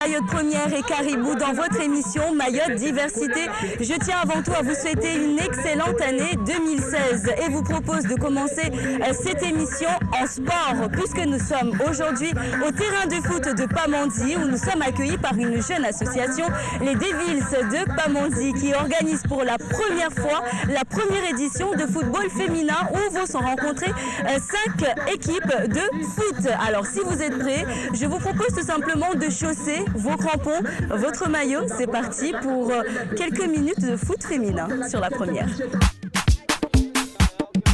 Mayotte Première et Caribou dans votre émission Mayotte Diversité. Je tiens avant tout à vous souhaiter une excellente année 2016 et vous propose de commencer cette émission en sport puisque nous sommes aujourd'hui au terrain de foot de Pamandzi où nous sommes accueillis par une jeune association, les Devils de Pamandzi, qui organise pour la première fois la première édition de football féminin où vont se rencontrer 5 équipes de foot. Alors si vous êtes prêts, je vous propose tout simplement de chausser vos crampons, votre maillot. C'est parti pour quelques minutes de foot féminin sur la première.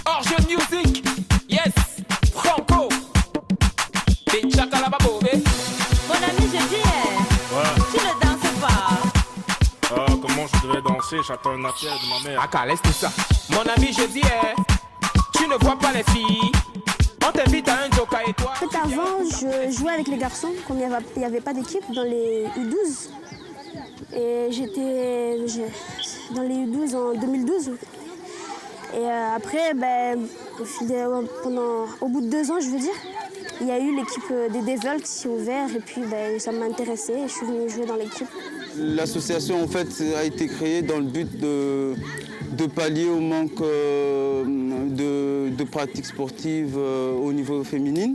Orge Music, yes, Franco, et Chakalababo, Mon ami, je dis, tu ne danses pas. Comment je devais danser? J'attends un appel de ma mère. Aka, laisse tout ça. Mon ami, je dis, tu ne vois pas les filles. On t'invite à un joker et toi. En fait, avant, je jouais avec les garçons, comme il n'y avait pas d'équipe dans les U12. Et j'étais dans les U12 en 2012. Et après, au bout de 2 ans, je veux dire, il y a eu l'équipe des Devils qui s'est ouverte et puis ça m'a intéressé et je suis venue jouer dans l'équipe. L'association en fait a été créée dans le but de pallier au manque de pratiques sportives au niveau féminin.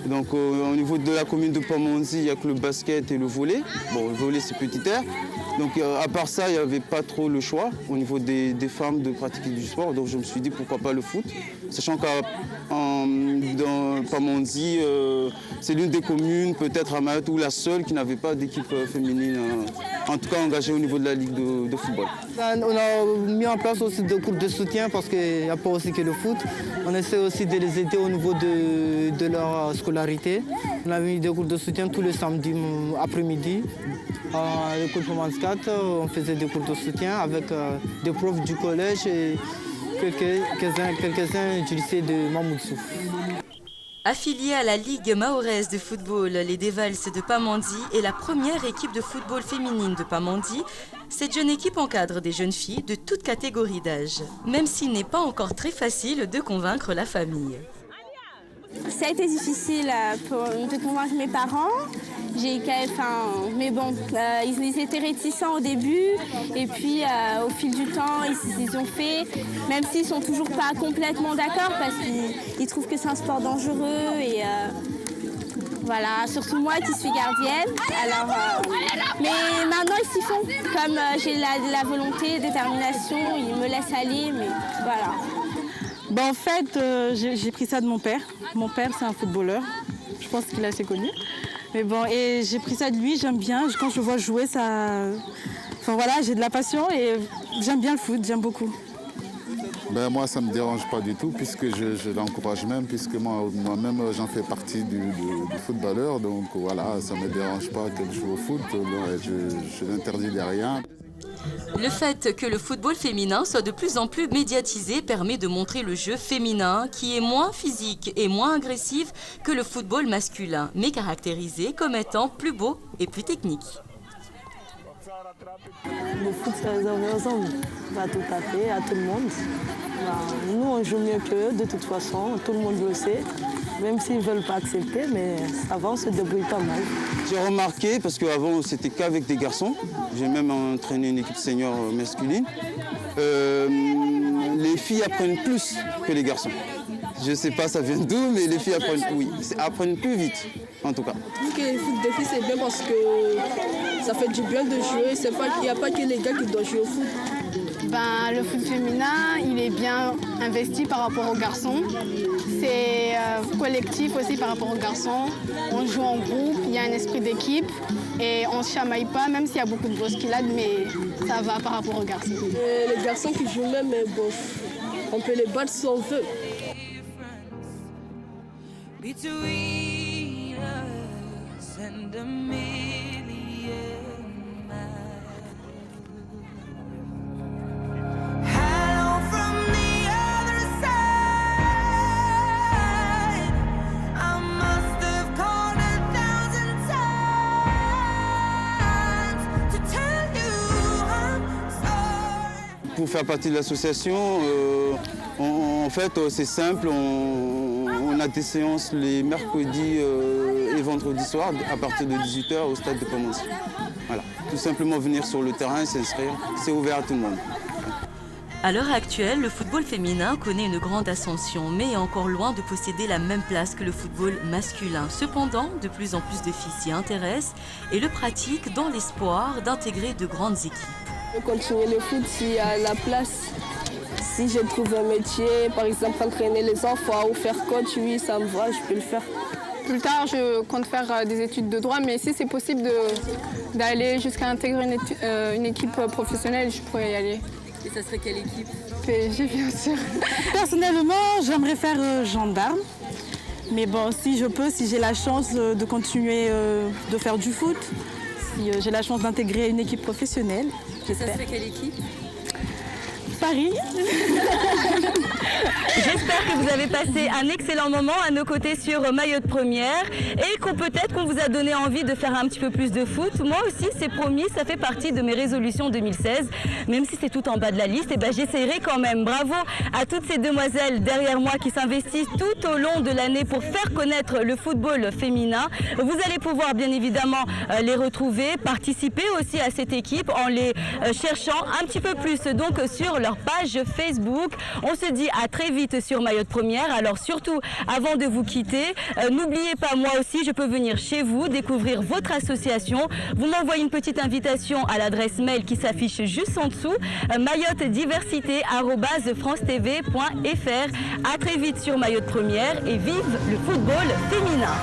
Donc au niveau de la commune de Pamandzi, il n'y a que le basket et le volley. Bon, le volley c'est petit air. Donc à part ça, il n'y avait pas trop le choix au niveau des femmes de pratiquer du sport. Donc je me suis dit pourquoi pas le foot. Sachant dans Pamandzi, c'est l'une des communes, peut-être à Mayotte, ou la seule qui n'avait pas d'équipe féminine, en tout cas engagée au niveau de la ligue de football. On a mis en place aussi des cours de soutien parce qu'il n'y a pas aussi que le foot. On essaie aussi de les aider au niveau de leur scolarité. On a mis des cours de soutien tous les samedis après-midi. À l'école Pamandzi 4, on faisait des cours de soutien avec des profs du collège et quelques-uns du lycée de Mamoudzou. Affiliée à la Ligue mahoraise de football, les Devils de Pamandzi est la première équipe de football féminine de Pamandzi. Cette jeune équipe encadre des jeunes filles de toutes catégories d'âge, même s'il n'est pas encore très facile de convaincre la famille. Ça a été difficile de convaincre mes parents. Mais bon, ils étaient réticents au début et puis au fil du temps, ils ont fait, même s'ils ne sont toujours pas complètement d'accord parce qu'ils trouvent que c'est un sport dangereux et voilà, surtout moi qui suis gardienne. Alors, mais maintenant ils s'y font. Comme j'ai la volonté, détermination, ils me laissent aller, mais voilà. En fait, j'ai pris ça de mon père. Mon père, c'est un footballeur. Je pense qu'il est assez connu. Mais bon, et j'ai pris ça de lui, j'aime bien. Quand je le vois jouer, ça... Enfin voilà, j'ai de la passion et j'aime bien le foot, j'aime beaucoup. Moi, ça ne me dérange pas du tout, puisque je l'encourage même, puisque moi-même, j'en fais partie du footballeur. Donc voilà, ça ne me dérange pas qu'elle joue au foot, je n'interdis rien. Le fait que le football féminin soit de plus en plus médiatisé permet de montrer le jeu féminin qui est moins physique et moins agressif que le football masculin, mais caractérisé comme étant plus beau et plus technique. Le foot, c'est réservé aux hommes, à tout à fait, à tout le monde. Nous, on joue mieux qu'eux, de toute façon, tout le monde le sait. Même s'ils ne veulent pas accepter, mais avant, on se débrouille pas mal. J'ai remarqué, parce qu'avant, c'était qu'avec des garçons. J'ai même entraîné une équipe senior masculine. Les filles apprennent plus que les garçons. Je ne sais pas ça vient d'où, mais les filles apprennent plus vite, en tout cas. Je trouve que le foot des filles, c'est bien parce que ça fait du bien de jouer. Il n'y a pas que les gars qui doivent jouer au foot. Le foot féminin, il est bien investi par rapport aux garçons. C'est collectif aussi par rapport aux garçons. On joue en groupe, il y a un esprit d'équipe et on ne se chamaille pas, même s'il y a beaucoup de bousculades, mais ça va par rapport aux garçons. Les garçons qui jouent même, on peut les battre si on veut. Pour faire partie de l'association, en fait, c'est simple. On a des séances les mercredis et vendredi soir à partir de 18 h au stade de Pamandzi. Voilà, tout simplement venir sur le terrain et s'inscrire, c'est ouvert à tout le monde. À l'heure actuelle, le football féminin connaît une grande ascension, mais est encore loin de posséder la même place que le football masculin. Cependant, de plus en plus de filles s'y intéressent et le pratiquent dans l'espoir d'intégrer de grandes équipes. Je vais continuer le foot s'il y a la place. Si je trouve un métier, par exemple entraîner les enfants ou faire coach, oui, ça me va, je peux le faire. Plus tard, je compte faire des études de droit, mais si c'est possible d'aller jusqu'à intégrer une équipe professionnelle, je pourrais y aller. Et ça serait quelle équipe? PSG, bien sûr. Personnellement, j'aimerais faire gendarme. Mais bon, si je peux, si j'ai la chance de continuer de faire du foot, si j'ai la chance d'intégrer une équipe professionnelle, j'espère. Ça serait quelle équipe? Paris. J'espère que vous avez passé un excellent moment à nos côtés sur Mayotte Première et peut-être qu'on vous a donné envie de faire un petit peu plus de foot. Moi aussi, c'est promis, ça fait partie de mes résolutions 2016. Même si c'est tout en bas de la liste, et j'essaierai quand même. Bravo à toutes ces demoiselles derrière moi qui s'investissent tout au long de l'année pour faire connaître le football féminin. Vous allez pouvoir bien évidemment les retrouver, participer aussi à cette équipe en les cherchant un petit peu plus donc sur leur page Facebook. On se dit à très vite sur Mayotte Première. Alors surtout, avant de vous quitter, n'oubliez pas, moi aussi, je peux venir chez vous, découvrir votre association. Vous m'envoyez une petite invitation à l'adresse mail qui s'affiche juste en dessous, mayottediversité@francetv.fr. À très vite sur Mayotte Première et vive le football féminin.